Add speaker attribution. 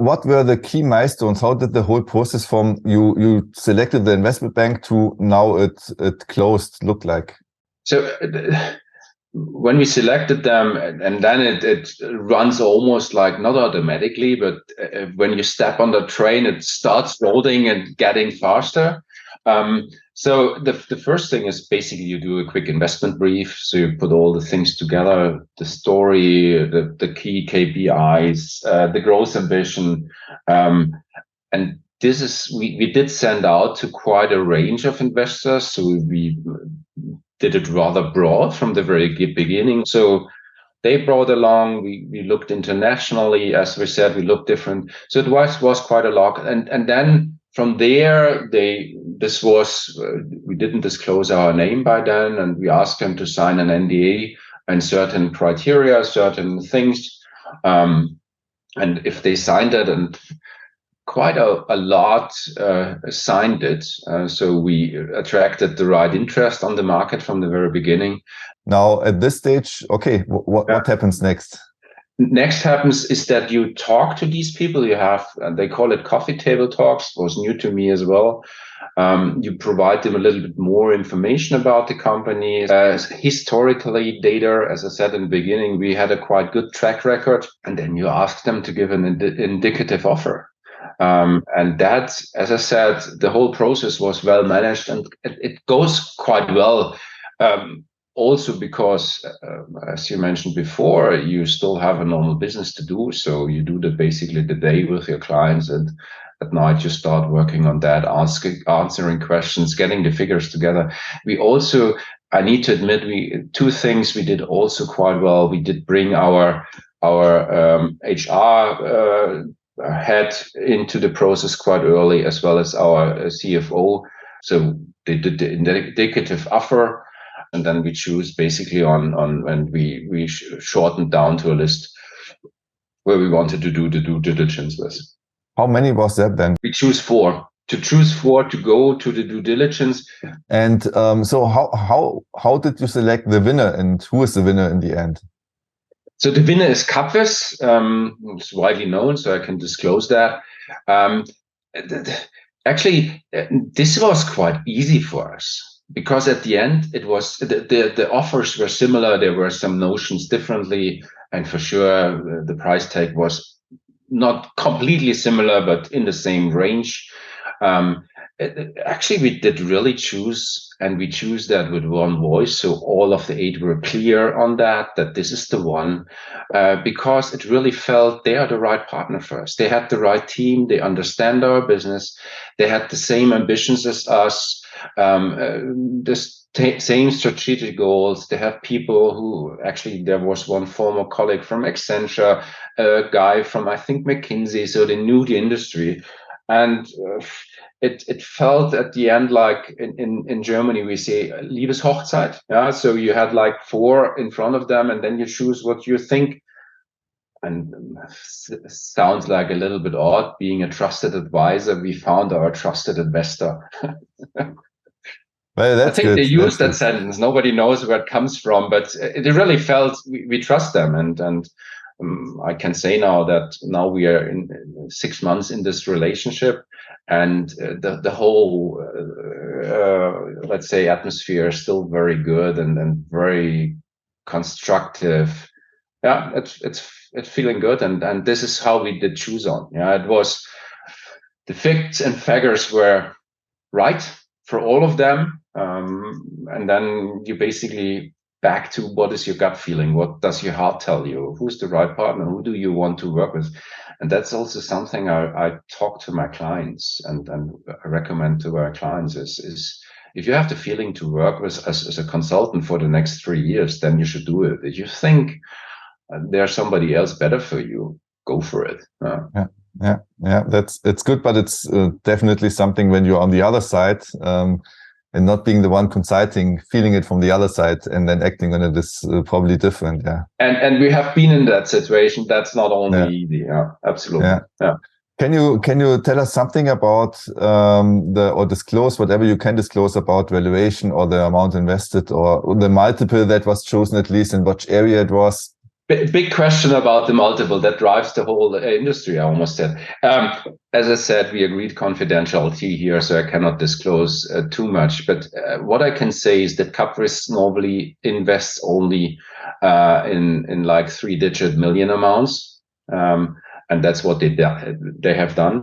Speaker 1: what were the key milestones? How did the whole process from you selected the investment bank to now it closed look like?
Speaker 2: So when we selected them, and then it runs almost like not automatically, but when you step on the train, it starts rolling and getting faster. So the first thing is basically you do a quick investment brief. So you put all the things together, the story, the key KPIs, the growth ambition. And this is, we did send out to quite a range of investors. So we did it rather broad from the very beginning. So they brought along, we looked internationally, as we said, we looked different. So it was quite a lot. And then from there, we didn't disclose our name by then, and we asked them to sign an NDA and certain criteria, certain things. And if they signed it, and quite a lot signed it. So we attracted the right interest on the market from the very beginning.
Speaker 1: Now, at this stage, okay, what happens next?
Speaker 2: Next happens is that you talk to these people. You have, they call it coffee table talks. It was new to me as well. You provide them a little bit more information about the company. Historically, data, as I said in the beginning, we had a quite good track record. And then you ask them to give an indicative offer. And that, as I said, the whole process was well managed, and it goes quite well. Also because, as you mentioned before, you still have a normal business to do. So you do basically the day with your clients, and at night you start working on that, answering questions, getting the figures together. We also, I need to admit, two things we did also quite well. We did bring our HR head into the process quite early, as well as our CFO. So they did the indicative offer, and then we choose basically and we shortened down to a list where we wanted to do the due diligence with.
Speaker 1: How many was that then?
Speaker 2: We choose four. To choose four to go to the due diligence.
Speaker 1: And so how did you select the winner, and who is the winner in the end?
Speaker 2: So the winner is Capvis. It's widely known, so I can disclose that. Actually, this was quite easy for us, because at the end, it was the offers were similar. There were some notions differently, and for sure, the price tag was not completely similar, but in the same range. Actually, we did really choose, and we choose that with one voice. So all of the 8 were clear on that this is the one, because it really felt they are the right partner for us. They had the right team. They understand our business. They had the same ambitions as us, same strategic goals. They have people who, actually, there was one former colleague from Accenture, a guy from, I think, McKinsey. So they knew the industry. And it felt at the end like in Germany we say Liebeshochzeit. Yeah, so you had like 4 in front of them, and then you choose what you think. And sounds like a little bit odd. Being a trusted advisor, we found our trusted investor.
Speaker 1: Well,
Speaker 2: I think they use that sentence. Nobody knows where it comes from, but it really felt we trust them, and I can say now that now we are in 6 months in this relationship, and the whole let's say atmosphere is still very good and very constructive. Yeah, it's feeling good, and this is how we did choose on. Yeah, it was the facts and figures were right for all of them, and then you basically back to what is your gut feeling? What does your heart tell you? Who's the right partner? Who do you want to work with? And that's also something I talk to my clients and I recommend to our clients is if you have the feeling to work with as a consultant for the next 3 years, then you should do it. If you think there's somebody else better for you, go for it.
Speaker 1: Yeah, it's good, but it's definitely something when you're on the other side, and not being the one consulting, feeling it from the other side and then acting on it is probably different. Yeah.
Speaker 2: And we have been in that situation. That's not only easy. Yeah, absolutely. Yeah.
Speaker 1: Can you tell us something about or disclose whatever you can disclose about valuation or the amount invested or the multiple that was chosen, at least in which area it was?
Speaker 2: big question about the multiple that drives the whole industry, I almost said. As I said, we agreed confidentiality here, so I cannot disclose too much. But what I can say is that Capris normally invests only in like 3-digit million amounts. And that's what they have done.